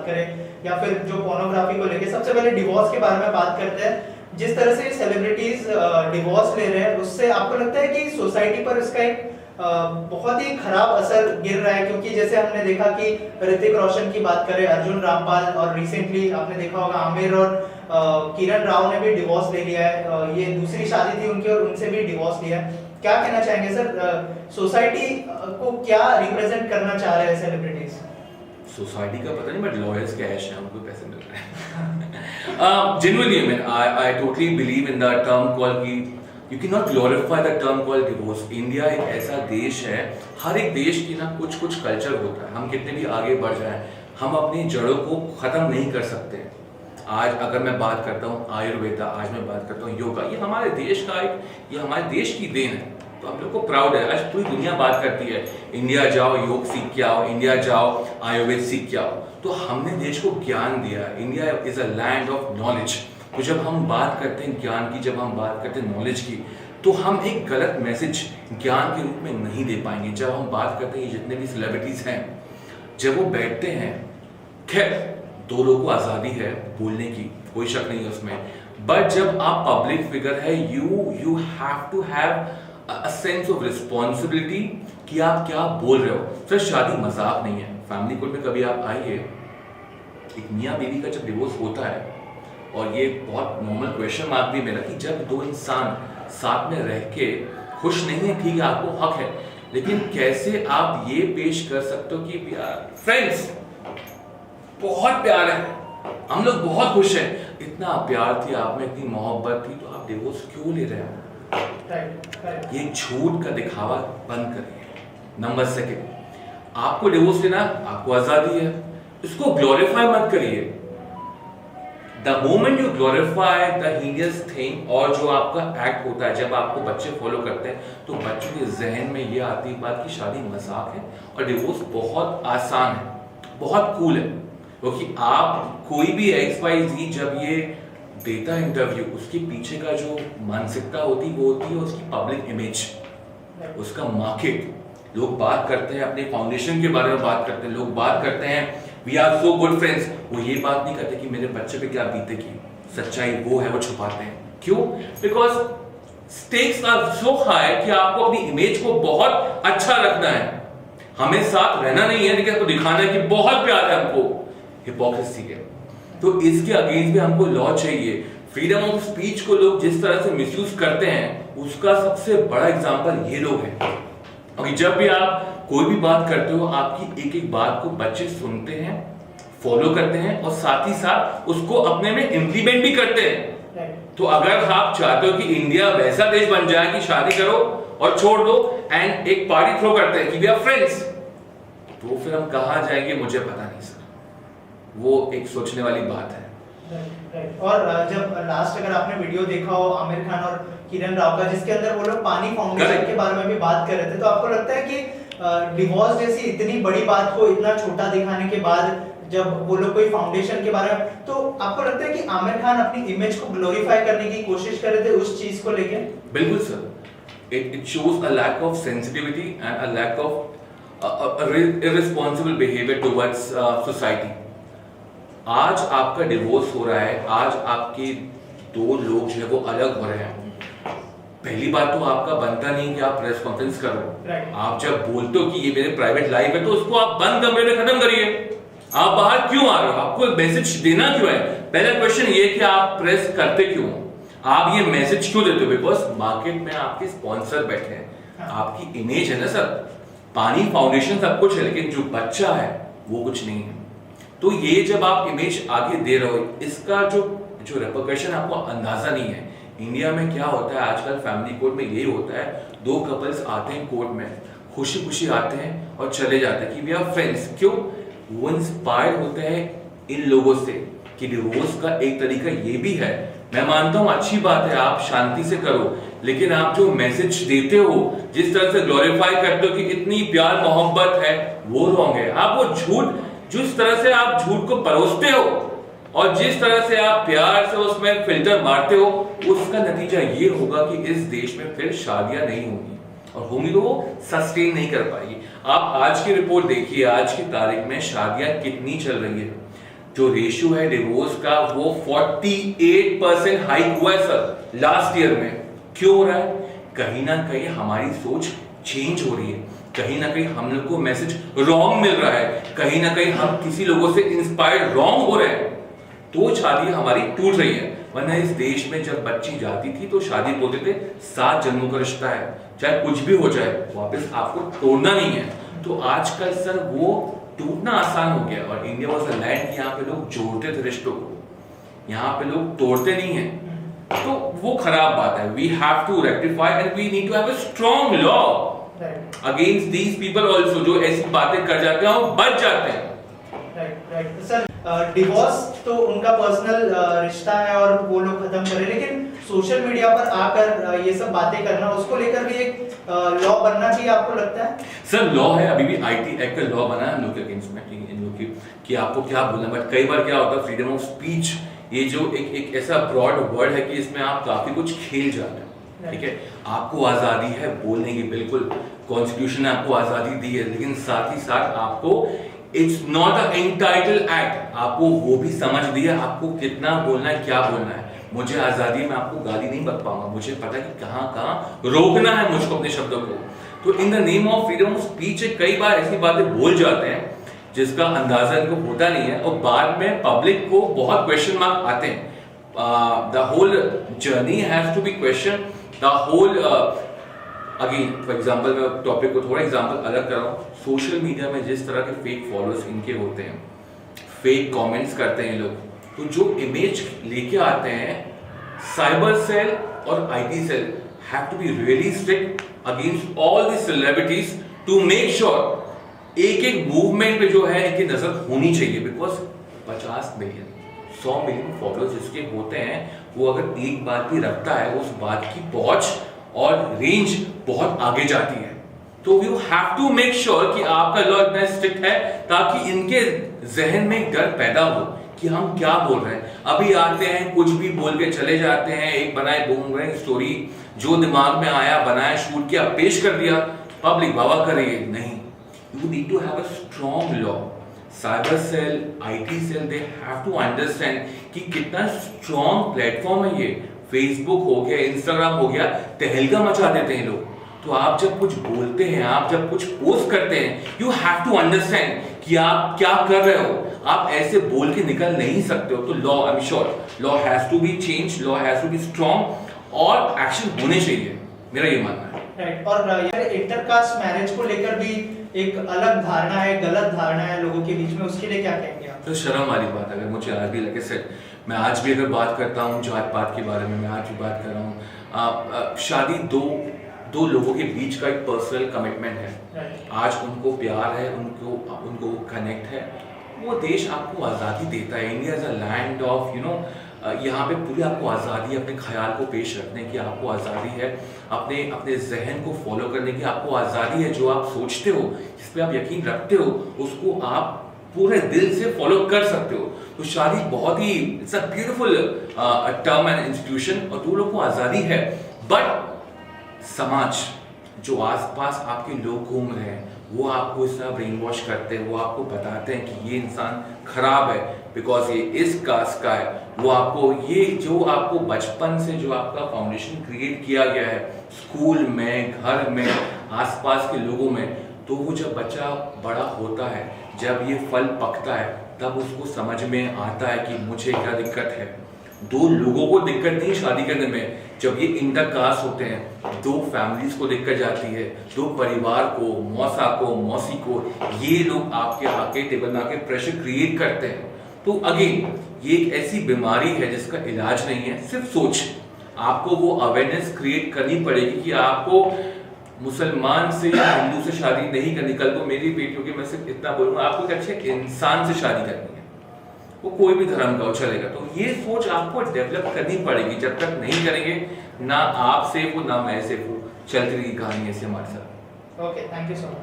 बात करें या फिर जो पोर्नोग्राफी को लेके, सबसे पहले डिवोर्स के बारे में बात करते हैं। जिस तरह से सेलिब्रिटीज डिवोर्स ले रहे हैं, उससे आपको लगता है कि सोसाइटी पर इसका एक बहुत ही खराब असर गिर रहा है? क्योंकि जैसे हमने देखा कि ऋतिक रोशन की बात करें, अर्जुन रामपाल, और रिसेंटली आपने देखा होगा आमिर और किरण राव ने भी डिवोर्स ले लिया है। ये दूसरी शादी थी उनकी और उनसे भी डिवोर्स लिया है। क्या कहना चाहेंगे सर, सोसाइटी को क्या रिप्रेजेंट करना चाह रहे हैं सेलिब्रिटीज? सोसाइटी का पता नहीं, बट लॉयर्स कैश है, उनको पैसे मिल रहे हैं। Genuinely, I mean, I totally believe in the term called कि you cannot glorify the term called divorce. India एक ऐसा देश है, हर एक देश की ना कुछ कुछ कल्चर होता है। हम कितने भी आगे बढ़ जाएं, हम अपनी जड़ों को खत्म नहीं कर सकते। आज अगर मैं बात करता हूँ आयुर्वेदा, आज मैं बात करता हूँ योगा, ये हमारे देश का ये हमारे देश की देन है। तो हम लोग को प्राउड है। आज पूरी दुनिया बात करती है, इंडिया जाओ योग सीख के आओ, इंडिया जाओ आयुर्वेद सीख के आओ। तो हमने देश को ज्ञान दिया। India is a land of knowledge. तो जब हम बात करते हैं ज्ञान की, जब हम बात करते हैं नॉलेज की, तो हम एक गलत मैसेज ज्ञान के रूप में नहीं दे पाएंगे। जब हम बात करते हैं जितने भी सेलिब्रिटीज हैं, जब वो बैठते हैं, खैर दो लोगों को आज़ादी है बोलने की, कोई शक नहीं है उसमें, बट जब आप पब्लिक फिगर है, you have to have a sense of responsibility कि आप क्या बोल रहे हो। सर शादी मजाक नहीं है। फैमिली कोर्ट में कभी आप आइए, एक मियाँ बीवी का जब डिवोर्स होता है, और ये बहुत नॉर्मल क्वेश्चन मार्क भी मेरा, कि जब दो इंसान साथ में रह के खुश नहीं है, ठीक है आपको हक है, लेकिन कैसे आप ये पेश कर सकते हो कि फ्रेंड्स बहुत प्यार है, हम लोग बहुत खुश हैं, इतना प्यार थी आप में, इतनी मोहब्बत थी, तो आप डिवोर्स क्यों ले रहे हो? ये झूठ का दिखावा बंद करिए। नंबर सेकंड, आपको डिवोर्स लेना, आपको आजादी है, इसको ग्लोरीफाई मत करिए। The moment you glorify the heinous thing, और जो आपका एक्ट होता है, जब आपको बच्चे फॉलो करते हैं, तो बच्चों के जहन में ये आती बात कि शादी मजाक है और डिवोर्स बहुत आसान है, बहुत कूल है। क्योंकि आप कोई भी XYZ जब ये देता है इंटरव्यू, उसके पीछे का जो मानसिकता होती है, वो होती है उसकी पब्लिक इमेज, उसका मार्केट। लोग बात करते हैं अपने फाउंडेशन के बारे में, बात करते हैं, लोग बात करते हैं we are so good friends. वो ये बात नहीं करते कि मेरे बच्चे पे क्या बीतेगी। सच्चाई वो है, वो छुपाते हैं। क्यों? Because stakes are so high कि आपको अपनी इमेज को बहुत अच्छा रखना है, हमें साथ रहना नहीं है, लेकिन आपको दिखाना है कि बहुत प्यार है हमको। हिपोक्रेसी है। तो इसके अगेंस्ट भी हमको लॉ चाहिए। फ्रीडम ऑफ स्पीच को लोग जिस तरह से मिसयूज करते हैं, उसका सबसे बड़ा एग्जांपल ये लोग हैं। क्योंकि जब भी आप कोई भी बात करते हो, आपकी एक एक बात को बच्चे सुनते हैं, फॉलो करते हैं, और साथ ही साथ उसको अपने में इंप्लीमेंट भी करते हैं। तो अगर आप चाहते हो कि इंडिया वैसा देश बन जाए कि शादी करो और छोड़ दो एंड एक पार्टी थ्रो करते हैं कि वी आर फ्रेंड्स, तो फिर हम कहां जाएंगे मुझे पता नहीं सर। वो एक सोचने वाली बात है। और जब लास्ट अगर आपने वीडियो देखा हो आमिर खान और किरण राव का, जिसके अंदर वो लोग पानी फाउंडेशन के बारे में भी बात कर रहे थे, तो आपको लगता है कि डिवोर्स जैसी इतनी बड़ी बात को इतना छोटा दिखाने के बाद जब वो लोग कोई फाउंडेशन के बारे में, तो आपको लगता है कि आमिर खान अपनी इमेज को ग्लोरीफाई करने की कोशिश कर रहे थे उस चीज को लेके? बिल्कुल sir. It shows a lack of sensitivity and a lack of irresponsible behaviour towards society. आज आपका डिवोर्स हो रहा है, आज आपके दो लोग जो है वो अलग हो रहे हैं। पहली बात तो आपका बनता नहीं कि आप प्रेस कॉन्फ्रेंस करो। आप जब बोलते हो कि ये मेरे प्राइवेट लाइफ है, तो उसको आप बंद कमरे में खत्म करिए। आप बाहर क्यों आ रहे हो? आपको एक मैसेज देना क्यों है? पहला क्वेश्चन ये कि आप प्रेस करते क्यों? आप ये मैसेज क्यों देते हो? बिकॉज मार्केट में आपके स्पॉन्सर बैठे हैं, आपकी इमेज है ना सर। पानी फाउंडेशन सब कुछ है, लेकिन जो बच्चा है वो कुछ नहीं है। तो ये जब आप इमेज आगे दे रहे हो, इसका जो रेपरकशन आपको अंदाजा नहीं है। इंडिया में क्या होता है आजकल, फैमिली कोर्ट में यही होता है, दो कपल्स आते हैं कोर्ट में, खुशी खुशी आते हैं और चले जाते हैं कि वी आर फ्रेंड्स। क्यों? वो इंस्पायर होते हैं इन लोगों से कि डिवोर्स का एक तरीका ये भी है। मैं मानता हूं अच्छी बात है, आप शांति से करो, लेकिन आप जो मैसेज देते हो, जिस तरह से ग्लोरीफाई करते हो कि इतनी प्यार मोहब्बत है, वो रॉन्ग है। आप वो झूठ, जिस तरह से आप झूठ को परोसते हो और जिस तरह से आप प्यार से उसमें फिल्टर मारते हो, उसका नतीजा ये होगा कि इस देश में फिर शादियां नहीं होंगी, और होंगी तो वो सस्टेन नहीं कर पाएगी। आप आज की रिपोर्ट देखिए, आज की तारीख में शादियां कितनी चल रही है। जो रेशियो है डिवोर्स का वो 48% हाइक हुआ है सर लास्ट ईयर में। क्यों हो रहा है? कहीं ना कहीं हमारी सोच चेंज हो रही है, कहीं ना कहीं हम लोग को मैसेज रॉन्ग मिल रहा है, कहीं ना कहीं हम किसी लोगों से इंस्पायर्ड रॉन्ग हो रहे हैं, तो शादी हमारी टूट रही है। वरना इस देश में जब बच्ची जाती थी तो शादी बोलते थे 7 जन्मों का रिश्ता है, चाहे कुछ भी हो जाए वापस आपको तोड़ना नहीं है। तो आजकल सर वो टूटना आसान हो गया, और इंडिया वाज अ लैंड यहाँ पे लोग जोड़ते थे रिश्तों को, यहाँ पे लोग तोड़ते नहीं है। तो वो खराब बात है। We have to rectify and we need to have a strong law against these people also, जो ऐसी बातें कर जाते हैं और बच जाते हैं। राइट सर, डिवोर्स तो उनका पर्सनल रिश्ता है और वो लोग खत्म करें, लेकिन सोशल मीडिया पर आकर ये सब बातें करना, उसको लेकर भी एक लॉ बनना चाहिए, आपको लगता है? सर लॉ है, अभी भी आईटी एक्ट का लॉ बना है हम लोग के अगेंस्ट में इन लोग की कि आपको क्या बोलना। बट कई बार क्या होता है, फ्रीडम ऑफ स्पीच ये जो एक ऐसा ब्रॉड वर्ड है कि इसमें आप काफी कुछ खेल जाते हैं, ठीक है। आपको आजादी है बोलने की, बिल्कुल कॉन्स्टिट्यूशन ने आपको आजादी दी है, लेकिन साथ ही साथ आपको it's not a entitle act, आपको वो भी समझ दिया आपको कितना बोलना है, क्या बोलना है। मुझे आजादी में आपको गाली नहीं बक पाऊंगा, मुझे पता है कि कहां रोकना है मुझको अपने शब्दों को। तो in the name of freedom of speech कई बार ऐसी बातें बोल जाते हैं जिसका अंदाजा इनको होता नहीं है, और बाद में पब्लिक को बहुत क्वेश्चन मार्क आते हैं। The whole journey has to be question, the whole again for example मैं टॉपिक को थोड़ा एग्जांपल अलग कर रहा हूँ। सोशल मीडिया में जिस तरह के फेक फॉलोअर्स इनके होते हैं, फेक कमेंट्स करते हैं लोग, तो जो इमेज लेके आते हैं, साइबर सेल और IT cell have to be really strict against all the celebrities to make sure एक एक मूवमेंट पे जो है इनकी नजर होनी चाहिए। बिकॉज 50 मिलियन 100 मिलियन फॉलोअर्स जिसके होते हैं, वो अगर एक बात भी रखता है, उस बात की पहुंच और रेंज बहुत आगे जाती है। तो you have to make sure कि आपका लॉ इतना स्ट्रिक्ट है ताकि इनके जहन में डर पैदा हो कि हम क्या बोल रहे हैं। अभी आते हैं कुछ भी बोल के चले जाते हैं, एक बनाए बूमरैंग स्टोरी, जो दिमाग में आया बनाया, शूट किया, पेश कर दिया, पब्लिक वाह करेगी। नहीं, you need to have a strong law. Cyber cell, IT cell, they have to understand कि कितना strong platform है ये। Facebook हो गया, Instagram हो गया, तहलका मचा देते हैं लोग। तो आप जब कुछ बोलते हैं, आप जब कुछ पोस्ट करते हैं, you have to understand कि आप क्या कर रहे हो। आप ऐसे बोल के निकल नहीं सकते हो। तो law, I'm sure, law has to be changed, law has to be strong और एक्शन होने चाहिए, मेरा ये मानना है। राइट, और यार इंटरकास्ट मैरिज को लेकर भी एक अलग धारणा है, गलत धारणा है लोगों के बीच में, उसके लिए क्या कहेंगे आप? तो शर्म वाली बात है। अगर मुझे आज भी लगे से मैं आज भी अगर बात करता हूँ जात पात के बारे में, मैं आज भी बात कर रहा हूँ। शादी दो लोगों के बीच का एक पर्सनल कमिटमेंट है। आज उनको प्यार है, उनको कनेक्ट है, वो देश आपको आज़ादी देता है। India is a land of यहाँ पे पूरी आपको आज़ादी है अपने ख्याल को पेश रखने की, आपको आज़ादी है अपने जहन को फॉलो करने की, आपको आज़ादी है जो आप सोचते हो, जिस पे आप यकीन रखते हो, उसको आप पूरे दिल से फॉलो कर सकते हो। तो शादी बहुत ही it's a beautiful term and institution, और दो लोगों को आज़ादी है। बट समाज जो आसपास आपके लोग घूम रहे हैं, वो आपको इस तरह ब्रेन वॉश करते हैं, वो आपको बताते हैं कि ये इंसान खराब है बिकॉज ये इस कास्ट का है। वो आपको ये जो आपको बचपन से जो आपका फाउंडेशन क्रिएट किया गया है स्कूल में, घर में, आसपास के लोगों में, तो वो जब बच्चा बड़ा होता है, जब ये फल पकता है, तब उसको समझ में आता है कि मुझे क्या दिक्कत है। दो लोगों को दिक्कत नहीं शादी करने में, जब ये इंटरकास्ट होते हैं, दो फैमिलीज को दिक्कत जाती है, दो परिवार को, मौसा को, मौसी को, ये लोग आपके आके टेबल में आके प्रेशर क्रिएट करते हैं। तो अगेन ये एक ऐसी बीमारी है जिसका इलाज नहीं है, सिर्फ सोच। आपको वो अवेयरनेस क्रिएट करनी पड़ेगी कि आपको मुसलमान से या हिंदू से शादी नहीं करनी। कल को मेरी बेटियों की मैं सिर्फ इतना बोलूंगा, आपको एक अच्छे इंसान से शादी करनी है, वो कोई भी धर्म का हो चलेगा। तो ये सोच आपको डेवलप करनी पड़ेगी। जब तक नहीं करेंगे, ना आप सेफ हो ना मैं सेफ हूँ, चलती रही कहानी ऐसे हमारे साथ। Okay, thank you so much.